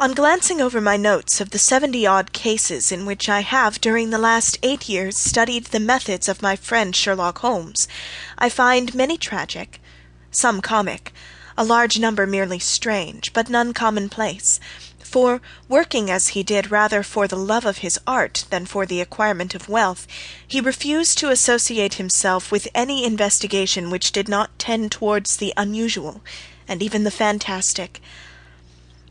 On glancing over my notes of the 70-odd cases in which I have during the last 8 years studied the methods of my friend Sherlock Holmes, I find many tragic, some comic, a large number merely strange, but none commonplace, for, working as he did rather for the love of his art than for the acquirement of wealth, he refused to associate himself with any investigation which did not tend towards the unusual, and even the fantastic.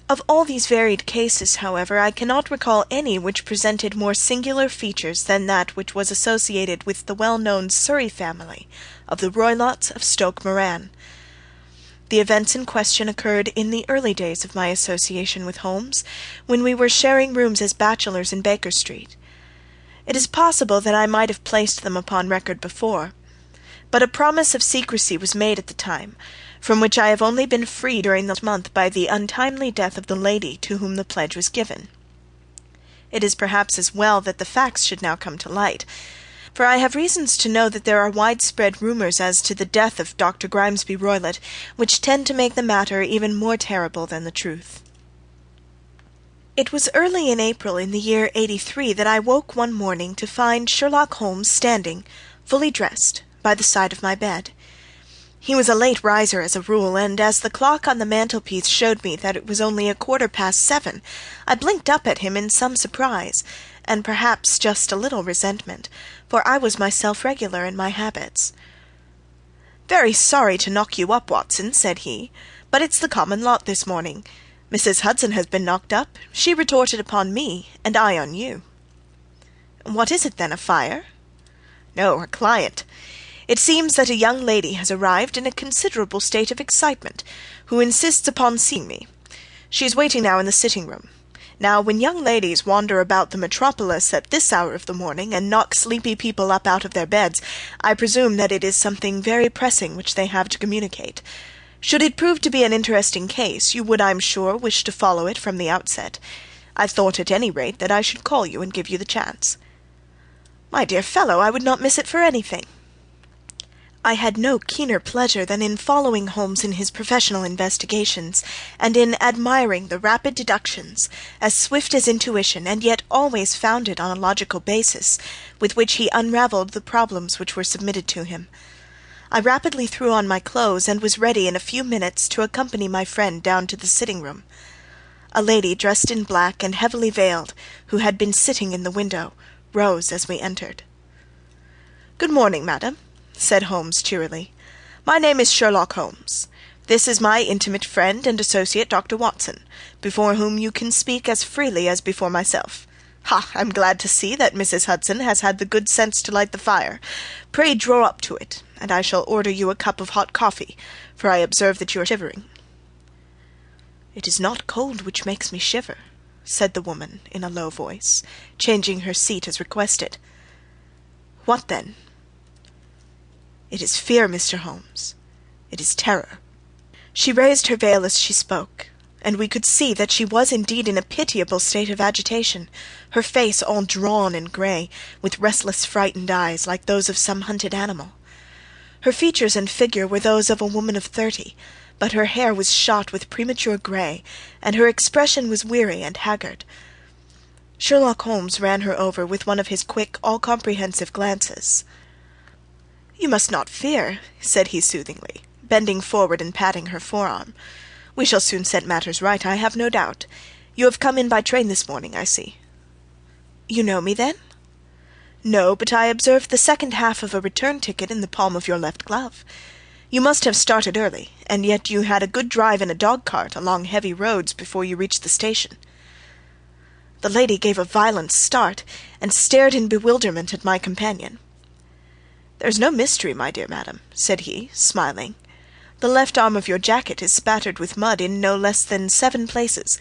Of all these varied cases, however, I cannot recall any which presented more singular features than that which was associated with the well-known Surrey family of the Roylotts of Stoke Moran. The events in question occurred in the early days of my association with Holmes, when we were sharing rooms as bachelors in Baker Street. It is possible that I might have placed them upon record before, but a promise of secrecy was made at the time, from which I have only been free during the month by the untimely death of the lady to whom the pledge was given. It is perhaps as well that the facts should now come to light, for I have reasons to know that there are widespread rumours as to the death of Dr. Grimesby Roylott, which tend to make the matter even more terrible than the truth. It was early in April in the year '83 that I woke one morning to find Sherlock Holmes standing, fully dressed, by the side of my bed. He was a late riser as a rule, and as the clock on the mantelpiece showed me that it was only 7:15, I blinked up at him in some surprise, and perhaps just a little resentment, for I was myself regular in my habits. "Very sorry to knock you up, Watson," said he, "but it's the common lot this morning. Mrs. Hudson has been knocked up. She retorted upon me, and I on you." "What is it, then, a fire?" "No, a client. It seems that a young lady has arrived in a considerable state of excitement, who insists upon seeing me. She is waiting now in the sitting-room. Now, when young ladies wander about the metropolis at this hour of the morning, and knock sleepy people up out of their beds, I presume that it is something very pressing which they have to communicate. Should it prove to be an interesting case, you would, I am sure, wish to follow it from the outset. I thought, at any rate, that I should call you and give you the chance." "My dear fellow, I would not miss it for anything." I had no keener pleasure than in following Holmes in his professional investigations, and in admiring the rapid deductions, as swift as intuition, and yet always founded on a logical basis, with which he unravelled the problems which were submitted to him. I rapidly threw on my clothes, and was ready in a few minutes to accompany my friend down to the sitting-room. A lady dressed in black and heavily veiled, who had been sitting in the window, rose as we entered. "Good morning, madam," said Holmes cheerily. "My name is Sherlock Holmes. This is my intimate friend and associate, Dr. Watson, before whom you can speak as freely as before myself. Ha! I'm glad to see that Mrs. Hudson has had the good sense to light the fire. Pray draw up to it, and I shall order you a cup of hot coffee, for I observe that you are shivering." "It is not cold which makes me shiver," said the woman in a low voice, changing her seat as requested. "What then?" "It is fear, Mr. Holmes. It is terror." She raised her veil as she spoke, and we could see that she was indeed in a pitiable state of agitation, her face all drawn and grey, with restless frightened eyes, like those of some hunted animal. Her features and figure were those of a woman of 30, but her hair was shot with premature grey, and her expression was weary and haggard. Sherlock Holmes ran her over with one of his quick, all-comprehensive glances. "You must not fear," said he soothingly, bending forward and patting her forearm. "We shall soon set matters right, I have no doubt. You have come in by train this morning, I see." "You know me, then?" "No, but I observed the second half of a return ticket in the palm of your left glove. You must have started early, and yet you had a good drive in a dog-cart along heavy roads before you reached the station." The lady gave a violent start, and stared in bewilderment at my companion. "There is no mystery, my dear madam," said he, smiling. "The left arm of your jacket is spattered with mud in no less than 7 places.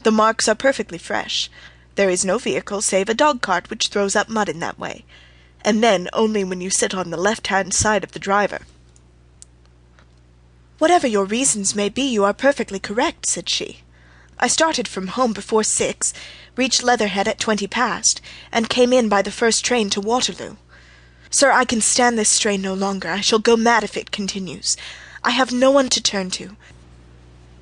The marks are perfectly fresh. There is no vehicle save a dog-cart which throws up mud in that way, and then only when you sit on the left-hand side of the driver." "Whatever your reasons may be, you are perfectly correct," said she. "I started from home before 6, reached Leatherhead at 20 past, and came in by the first train to Waterloo. Sir, I can stand this strain no longer. I shall go mad if it continues. I have no one to turn to,